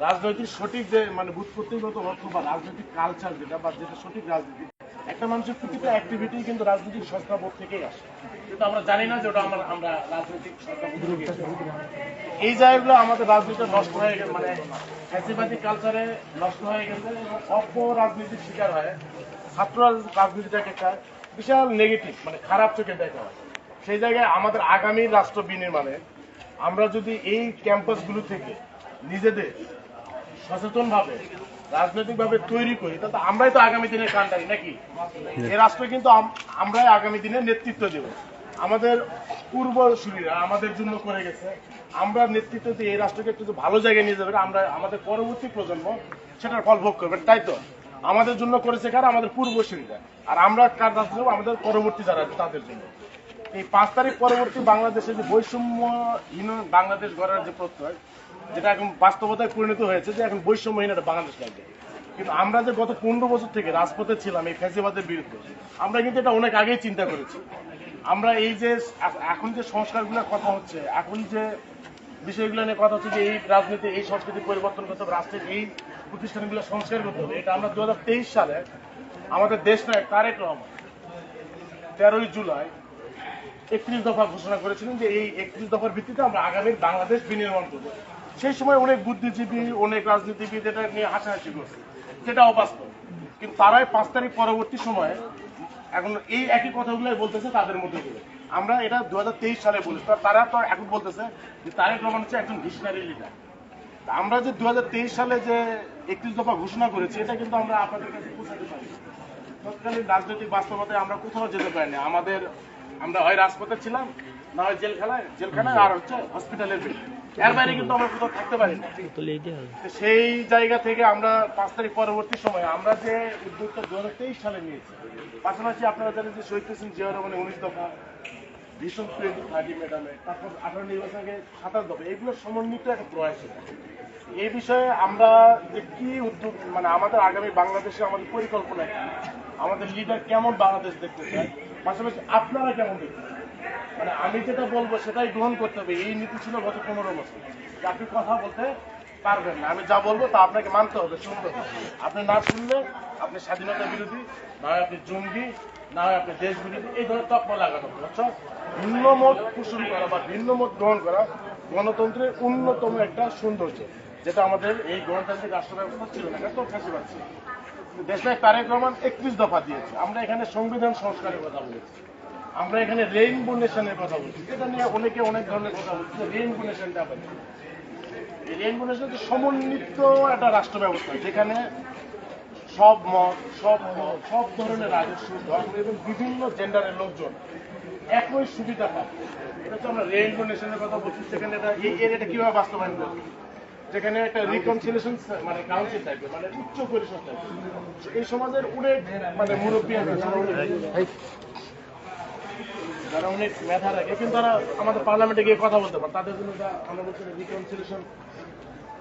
রাজনৈতিক সঠিক যে মানে বুৎপত্তিগত অর্থ বা রাজনৈতিক কালচার যেটা বা যেটা সঠিক রাজনীতি, একটা মানুষের প্রতিটা অ্যাক্টিভিটি কিন্তু রাজনৈতিক সংস্থাবোধ থেকেই আসে, কিন্তু আমরা জানি না যে ওটা আমরা রাজনৈতিক সংস্থাবোধ থেকে এসেছি। এই জায়গাগুলো আমাদের রাজনীতিটা নষ্ট হয়ে গেছে, মানে ফ্যাসিবাদী কালচারে নষ্ট হয়ে গেছে এবং অপরাজনীতির শিকার হয়। ছাত্র রাজনীতিটাকে একটা বিশাল নেগেটিভ মানে খারাপ চোখে দেখা হয়। সেই জায়গায় আমাদের আগামী রাষ্ট্র বিনির্মাণে আমরা যদি এই ক্যাম্পাসগুলো থেকে নিজেদের সচেতনভাবে রাজনৈতিকভাবে তৈরি করি, তাহলে আমরাই তো আগামী দিনের কান্ডারি নাকি? এই রাষ্ট্র কিন্তু আমরাই আগামী দিনে নেতৃত্ব দেব। আমাদের পূর্বসূরীরা আমাদের জন্য করে গেছে, আমরা নেতৃত্ব দিয়ে এই রাষ্ট্রকে একটু ভালো জায়গায় নিয়ে যাবে, আমরা আমাদের পরবর্তী প্রজন্ম সেটার ফল ভোগ করবে। তাই তো আমাদের জন্য করেছে কারা? আমাদের পূর্বসূরীরা। আর আমরা কার রাষ্ট্র? আমাদের পরবর্তী যারা তাদের জন্য। এই 5 তারিখ পরবর্তী বাংলাদেশে যে বৈষম্যহীন বাংলাদেশ গড়ার যে প্রত্যয়, যেটা এখন বাস্তবতায় পরিণত হয়েছে যে এখন বৈষম্যহীন একটা বাংলাদেশ লাগবে। কিন্তু আমরা যে গত 15 বছর থেকে রাজপথে ছিলাম এই ফ্যাসিবাদের বিরুদ্ধে, আমরা কিন্তু এটা অনেক আগেই চিন্তা করেছি। আমরা এই যে এখন যে সংস্কারগুলোর কথা হচ্ছে, এখন যে বিষয়গুলো নিয়ে কথা হচ্ছে যে এই রাজনীতি এই সংস্কৃতি পরিবর্তন করতে হবে, রাষ্ট্রের এই প্রতিষ্ঠানগুলো সংস্কার করতে হবে, এটা আমরা 2023 সালে আমাদের দেশ নায়ক তারেক রহমান 13ই জুলাই 31 দফা ঘোষণা করেছিলেন যে এই 31 দফার ভিত্তিতে আমরা আগামীর বাংলাদেশ বিনির্মাণ করবো। সেই সময় অনেক বুদ্ধিজীবী অনেক রাজনীতিবিদ এটা নিয়ে হাসাহাসি করছে, যেটা অবাস্তব। কিন্তু তারাই 5 তারিখ পরবর্তী সময়ে এখন এই একই কথাগুলোই বলতেছে তাদের মধ্যে করে। আমরা এটা 2023 সালে বলেছি, তারা তো এখন বলতেছে যে তারেক রহমান হচ্ছে একজন ভিশনারি লিডার। আমরা যে 2023 সালে যে 31 দফা ঘোষণা করেছি, এটা কিন্তু আমরা আপনাদের কাছে পৌঁছাতে পারি। তৎকালীন রাজনৈতিক বাস্তবতায় আমরা কোথাও যেতে পারিনি। আমরা হয় রাজপথে ছিলাম, না হয় জেলখানায় আর হচ্ছে হসপিটালের বেড। এর বাইরে কিন্তু আমরা কোথাও থাকতে পারি না। সেই জায়গা থেকে আমরা 5 তারিখ পরবর্তী সময়ে আমরা যে উদ্যোগটা 2023 সালে নিয়েছি, পাশাপাশি আপনারা জানেন যে শহীদ প্রেসিডেন্ট জিয়া রহমানের 19 দফা, ভিশন 2030 ম্যাডামে, তারপর 18 নির্বাচন আগে 27 দফা, এগুলো সমন্বিত একটা প্রয়াস। এই বিষয়ে আমরা যে কি উদ্যোগ মানে আমাদের আগামী বাংলাদেশে আমাদের পরিকল্পনা কি, আমাদের লিডার কেমন বাংলাদেশ দেখতে চায়, পাশাপাশি আপনারা কেমন দেখতে চান, মানে আমি যেটা বলবো সেটাই গ্রহণ করতে হবে। এই নীতি ছিল গত 15 বছর যে আপনি কথা বলতে পারবেন না, আমি যা বলবো তা আপনাকে মানতে হবে, শুনতে হবে। আপনি না শুনলে আপনি স্বাধীনতা বিরোধী, না হয় আপনি জঙ্গি, না হয় আপনি দেশ বিরোধী, এই ধরনের তকমা লাগানো হচ্ছে। ভিন্ন মত পোষণ করা বা ভিন্ন মত গ্রহণ করা গণতন্ত্রের অন্যতম একটা সৌন্দর্য, যেটা আমাদের এই গণতান্ত্রিক রাষ্ট্র ব্যবস্থা ছিল না, তো ফাঁসিবাদ ছিল। দেশনায়ক তারেক রহমান 31 দফা দিয়েছে। আমরা এখানে সংবিধান সংস্কারের কথা বলেছি, আমরা এখানে রেইনবো নেশনের কথা বলছি, এটা নিয়ে অনেকে অনেক ধরনের কথা বলছে। রেইনবো নেশনটা আবার এই রেইনবো নেশন হচ্ছে সমন্বিত একটা রাষ্ট্র ব্যবস্থা, যেখানে সব মত সব ধরনের রাজস্ব ধর্ম এবং বিভিন্ন জেন্ডারের লোকজন একই সুবিধা পাবে। এটা হচ্ছে আমরা রেইনবো নেশনের কথা বলছি। সেখানে এটা কিভাবে বাস্তবায়ন করবে, যেখানে একটা রিকনসিলিয়েশন মানে কাউন্সিল থাকবে, মানে উচ্চ পরিষদ থাকবে। এই সমাজের অনেক মানে মুরব্বী আছে যারা অনেক মেধা রাখে, কিন্তু তারা আমাদের পার্লামেন্টে গিয়ে কথা বলতে পারে। তাদের জন্য আমরা বলছি রিকনসিলিয়েশন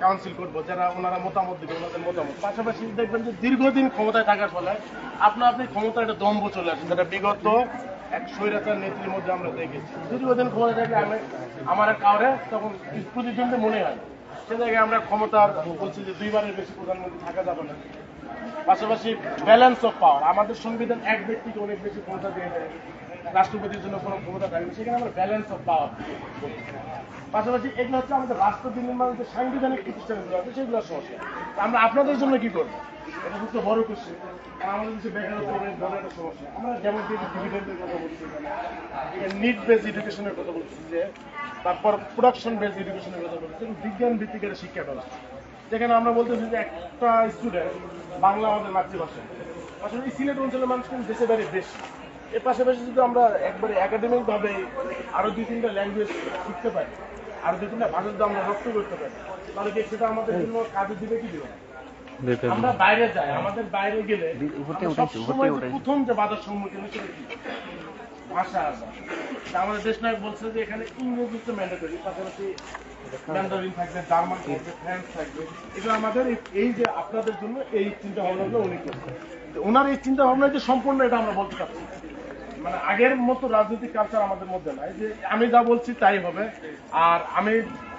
কাউন্সিল করবো, যারা ওনারা মতামত দিবে ওনাদের মতামত। পাশাপাশি দেখবেন যে দীর্ঘদিন ক্ষমতায় থাকার ফলে আপনি ক্ষমতার একটা দম্ভ চলে আসে, যেটা বিগত এক স্বৈরাচার নেত্রীর মধ্যে আমরা দেখেছি। দীর্ঘদিন ক্ষমতায় থাকলে আমার কাউরে তখন প্রতিদ্বন্দ্বী মনে হয়, সে জায়গায় আমরা ক্ষমতার বলছি যে 2 বারের বেশি প্রধানমন্ত্রী থাকা যাবে না। পাশাপাশি ব্যালেন্স অফ পাওয়ার, আমাদের সংবিধান এক ব্যক্তিকে অনেক বেশি ক্ষমতা দিয়ে দেয়, রাষ্ট্রপতির জন্য কোনো ক্ষমতা থাকবে, সেখানে আমরা ব্যালেন্স অফ পাওয়ার। পাশাপাশি এগুলো হচ্ছে আমাদের রাষ্ট্র বিনির্মাণের যে সাংবিধানিক প্রতিষ্ঠানগুলো আছে সেগুলোর সমস্যা। আমরা আপনাদের জন্য কি করবো, এটা হচ্ছে বড় কোশ্চেন। আমাদের দেশে বেকারত্ব অনেক বড় একটা সমস্যা। আমরা যেমন ডিভিডেন্ডের কথা বলছি, নিড বেস এডুকেশনের কথা বলছি, যে তারপর প্রোডাকশন বেস এডুকেশনের কথা বলছি, বিজ্ঞান ভিত্তিক একটা শিক্ষা ব্যবস্থা, যেখানে আমরা বলতেছি যে একটা স্টুডেন্ট বাংলা আমাদের মাতৃভাষা, আসলে এই সিলেট অঞ্চলের মানুষ কিন্তু দেশে বাইরে বেশি। এর পাশাপাশি যদি আমরা একবারে একাডেমিক ভাবে আরো 2-3টা ল্যাঙ্গুয়েজ শিখতে পারি, আরো 2-3টা ভাষা যদি আমরা রপ্ত করতে পারি, তাহলে কি সেটা আমাদের জন্য কাজে দিবে কি দিবে? আমরা বাইরে যাই, আমাদের বাইরে গেলে সবসময় প্রথম যে বাধার সম্মুখীন হচ্ছে ভাষা। আমাদের দেশ নায়ক বলছে যে এখানে ইংরেজি তো ম্যান্ডেটরি, পাশাপাশি ম্যান্ডারিন থাকবে, জার্মান থাকবে, ফ্রেঞ্চ থাকবে। এগুলো আমাদের এই যে আপনাদের জন্য এই চিন্তা ভাবনাগুলো উনি করছে। ওনার এই চিন্তা ভাবনা যে সম্পূর্ণ, এটা আমরা বলতে চাচ্ছি। মানে আগের মতো রাজনৈতিক কালচার আমাদের মধ্যে নাই যে আমি যা বলছি তাই হবে, আর আমি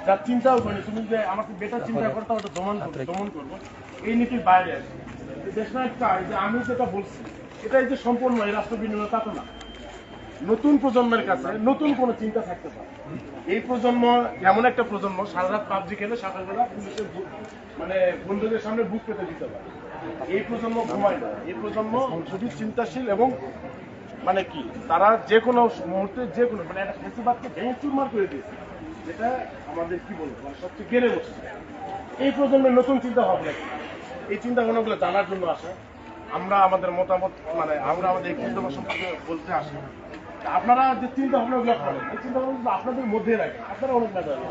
যার চিন্তাও করি তুমি যে আমাকে বেটার চিন্তা করতে ওটা দমন করবো এই নীতির বাইরে আসে দেশনায়ক চাই যে আমি যেটা বলছি এটা এই যে সম্পূর্ণ এই রাষ্ট্র বিনিয়োগ তা তো না। নতুন প্রজন্মের কাছে নতুন কোনো চিন্তা থাকতে পারে। এই প্রজন্ম এমন একটা প্রজন্ম সারা রাত পাবজি খেলে সকালবেলা পুলিশের মানে বন্ধুদের সামনে বুক পেতে দিতে পারে। এই প্রজন্ম ঘুমায় না। এই প্রজন্ম খুবই চিন্তাশীল এবং মানে কি তারা যে কোনো মুহূর্তে যে কোনো মানে একটা ফেসিবাদকে ভেঙে চুরমার করে দিয়েছে, যেটা আমাদের কি বলবো মানে সবচেয়ে গেড়ে বসছে। এই প্রজন্মের নতুন চিন্তা ভাবনা কি, এই চিন্তা ভাবনাগুলো জানার জন্য আসে। আমরা আমাদের মতামত মানে আমরা আমাদের এই চিন্তা সম্পর্কে বলতে আসি। আপনারা যে চিন্তা ভাবনাগুলো করেন এই চিন্তা ভাবনাগুলো আপনাদের মধ্যে রাখেন। আপনারা অনেক মেধাবী,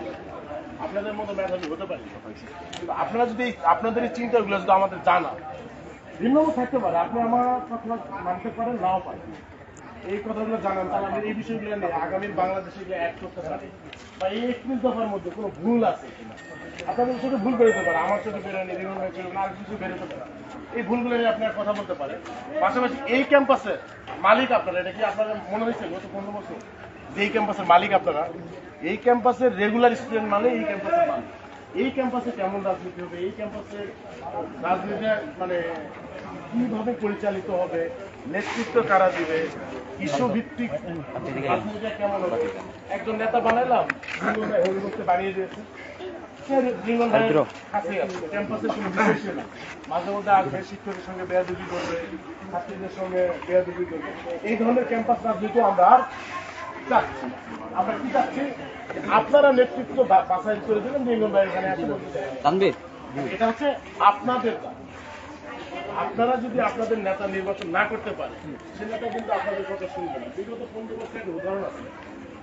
আপনাদের মতো মেধাবী হতে পারি, কিন্তু আপনারা যদি আপনাদের এই চিন্তাগুলো যদি আমাদের জানা ভিন্ন থাকতে পারে, আপনি আমার কথা মানতে পারেন নাও পারেন, এই কথাগুলো জানান তাহলে আমি এই বিষয়গুলো নিয়ে আগামী বাংলাদেশে গিয়ে অ্যাড করতে পারি বা এই 31 দফার মধ্যে কোনো ভুল আছে কিনা। আপনাদের চোখে ভুল বেরোতে পারে, আমার চোখে বেরোয়নি, রিমন ভাই চোখে আর কিছু বেরোতে পারে, এই ভুলগুলো নিয়ে আপনারা কথা বলতে পারেন। পাশাপাশি এই ক্যাম্পাসের মালিক আপনারা, এটা কি আপনাদের মনে হয়েছে গত 15 বছর যে এই ক্যাম্পাসের মালিক আপনারা? এই ক্যাম্পাসের রেগুলার স্টুডেন্ট মানে এই ক্যাম্পাসের মালিক। এই ক্যাম্পাসে কেমন রাজনীতি হবে, এই ক্যাম্পাসে রাজনীতি মানে কিভাবে পরিচালিত হবে, নেতৃত্ব কারা দিবে, ইস্যু ভিত্তিক রাজনীতিটা কেমন হবে, একজন নেতা বানাইলাম বানিয়ে দিয়েছে ক্যাম্পাসের কোনো বিষয় না, মাঝে মধ্যে আসবে শিক্ষকের সঙ্গে বেয়াদবি করবে, ছাত্রীদের সঙ্গে বেয়াদবি করবে। এই ধরনের ক্যাম্পাস রাজনীতি আমরা আর চাচ্ছি। আমরা কি চাচ্ছি, আপনারা নেতৃত্ব বাছাই করে দেবেন রিঙ্গন ভাই এখানে আসলে এটা হচ্ছে আপনাদের কাজ। আপনারা যদি আপনাদের নেতা নির্বাচন না করতে পারে সে নেতা কিন্তু আপনাদের কথা শুনবে না। বিগত 15 বছরের উদাহরণ আছে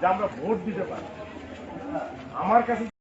যে আমরা ভোট দিতে পারি। আমার কাছে